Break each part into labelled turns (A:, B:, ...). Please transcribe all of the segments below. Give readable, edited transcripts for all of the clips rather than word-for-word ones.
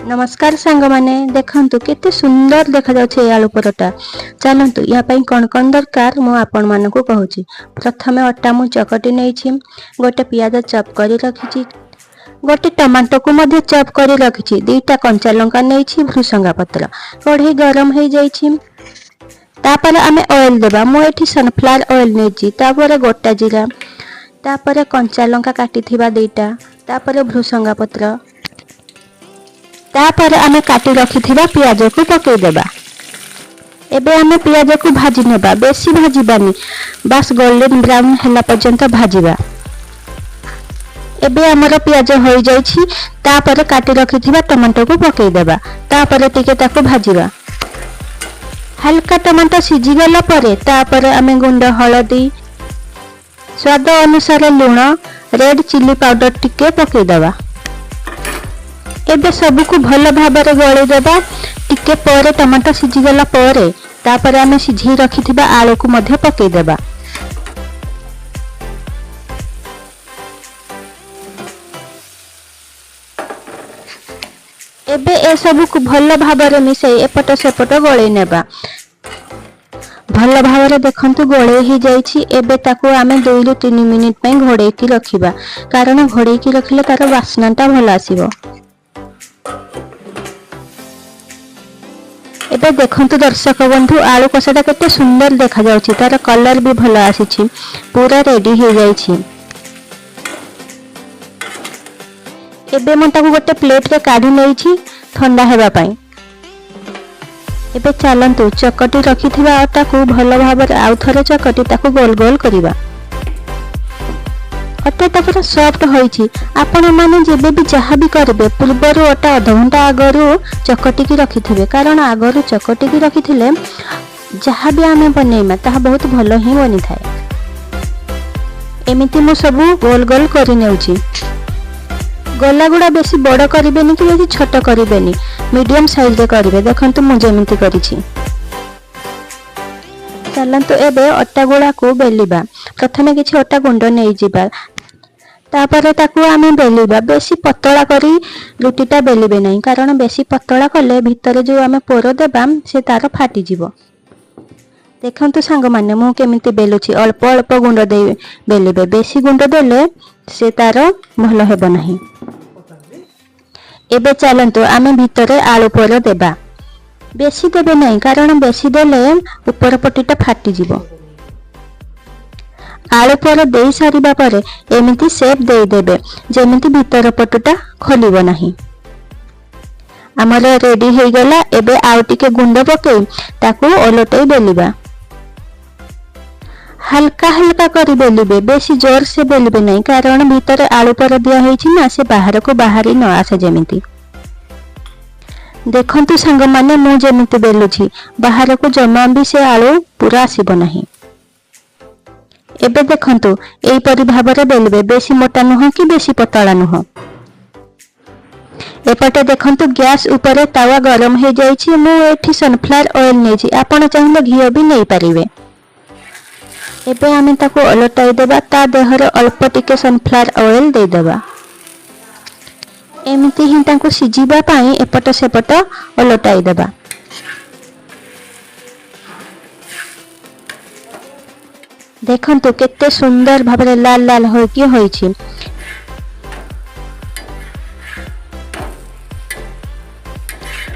A: नमस्कार सांग माने देखंतु केते सुंदर देखा जाउछे आलू परोटा। चलंतु या पई कोन कोन दरकार मु आपन मानको कहूची। प्रथमे अटा मु चकटी नेइछि, गोटे पियाज चॉप करी रखिछि, गोटे टमाटो को मध्ये चॉप करी रखिछि, दुईटा कंचा लंका नेइछि, भृसंगा पत्र। कढ़ई गरम हे जाइछि, तापर आमे ऑयल देबा। मु एठी सनफ्लावर ऑयल नेइछि, तापर गोटा जीरा, तापर कंचा लंका काटिथिबा दुईटा, तापर भृसंगा पत्र, तापर आमे काटी रखिथिबा पियाज को पकेई देबा। एबे आमे पियाज को भाजी नेबा, बेसी भाजीबानी, बस गोल्डन ब्राउन हैला पर्यंत भाजीबा। एबे हमर पियाज होई जाइछि, तापर काटी रखिथिबा टमाटो को पकेई देबा, तापर टिके ताको भाजीबा। हल्का टमाटो सिझी गला परे तापर आमे गुंड हळदी, स्वाद अनुसार लूण, रेड चिली पाउडर टिके पकेई देबा। एबे सबु को भल भाबरे गळे देबा। टिके परे टमाटो सिझी गला परे तापर आमे सिझी रखिथिबा आलू को मध्ये पकेई देबा। एबे ए सबु को भल भाबरे मिसई एपट सेपट गळे नेबा। भल भाबरे देखंतु गळे ही जाइछि। एबे ताको आमे 2 रु 3 मिनिट पई घोड़े की रखिबा, कारण घोड़े की रखिले तार वासनाटा भल आसीबो। एबे देखंतु दर्शक बंधु आलू कषाटा केते सुंदर देखा जाउछि, तार कलर भी भल आसीछि, पूरा रेडी हो जाइछि। एबे म ताको गोटे प्लेट रे काढी नेइछि ठंडा हेबा पई। एबे चलंतु चकटी रखिथिबा आटा को भल भाबरे आउ थरे चकटी ताको गोल गोल करिबा। अटा तापर सॉफ्ट होइछि। आपण माने जेबे भी जहा भी करबे पूर्वरु अटा आधा घंटा आगरु चकटी की रखिथिबे, कारण आगरु चकटी की रखिथिले जहा भी आमे बनेइमा ताहा बहुत भलो ही बनि थाए। एमिति मु सब गोल गोल करि नेउछि। गोला गुडा बेसी बड़ करिबेनी कि बेसी छोट करिबेनी, मीडियम साइज रे करिवे। देखंतु मु जेमिति करिछि। चलंतु एबे अटा गोला को बेलिबा। प्रथमे किछि अटा गुंड नै जिबा, तापर ताकू आमे बेलिबा। बेसी पतला करी रुटीटा बेलिबे नै, कारण बेसी पतला कले भितरे जो आमे पोरो देबा से तार फाटी जिवो। देखंतु सांग माने मु केमिति बेलुछि। अल्प अल्प गुंड दे बेलिबे, बेसी गुंड देले से तार भलो हेबो नाही। एबे चलंतु आमे भितरे आलू पोरो देबा। बेसी देबे नै, कारण बेसी देले ऊपर पट्टीटा फाटी जिवो। आलू पर दे सारिबा परे एमिति शेप दे देबे जेमिति भीतर पटुटा खोलिबो नाही। हमर रेडी हे गेला। एबे आउ टिके गुंड पके ताकू ओलटै बेलिबा। हल्का हल्का करी बेलिबे, बेसी जोर से बेलिबे नै, कारण भीतर आलू पर दिया हेछि ना, से बाहर को बाहरी न आसे जेमिति। देखंतु संग माने मु जेमिति बेलुछि, बाहर को जमा भी से आलू पूरा आसीबो नाही। एबे देखंतु एई परि भाबरे बेलिबे, बेसी मोटा नुह कि बेसी पतला नुह। एपटे देखंतु गैस ऊपर तावा गरम हे जाइछि। मु एठी सनफ्लावर ऑयल नेछि, आपण चाहिले घियो भी नै परिबे। एबे आमे ताको ओलटाई देबा। ता देहरे अल्प टिके सनफ्लावर ऑयल दे देबा। एमिति ही ताको सिजिबा पई एपट सेपट ओलटाई देबा। देखंतु केते सुंदर भाबरे लाल लाल हो कि होइछि।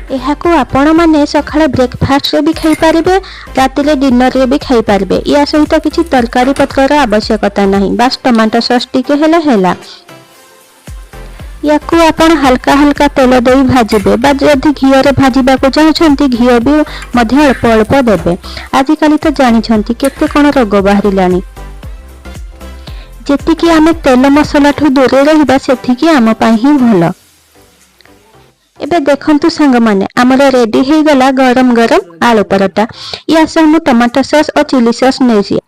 A: एहाको आपण माने सखाळे ब्रेकफास्ट रे भी खाई पारिबे, राति रे डिनर रे भी खाई पारिबे। या सहित किछि तरकारी पत्रर आवश्यकता नाही, बस टमाटो सॉस टिके हेले हेला। याकू आपण हल्का हल्का तेल देई भाजिबे, बा जदि घियो रे भाजिबा को चाहछंती घियो भी मध्ये अल्प अल्प देबे। आजि काली तो जानि छंती केते कोन रोग बाहरिलानी। जेति कि आमे तेल मसला ठु दूरे रहिबा सेति कि आम पई ही भलो। एबे देखंतु संग माने हमर रेडी हे गला गरम गरम आलू परोटा। या संग टमाटो सॉस और चिली सॉस नेछि।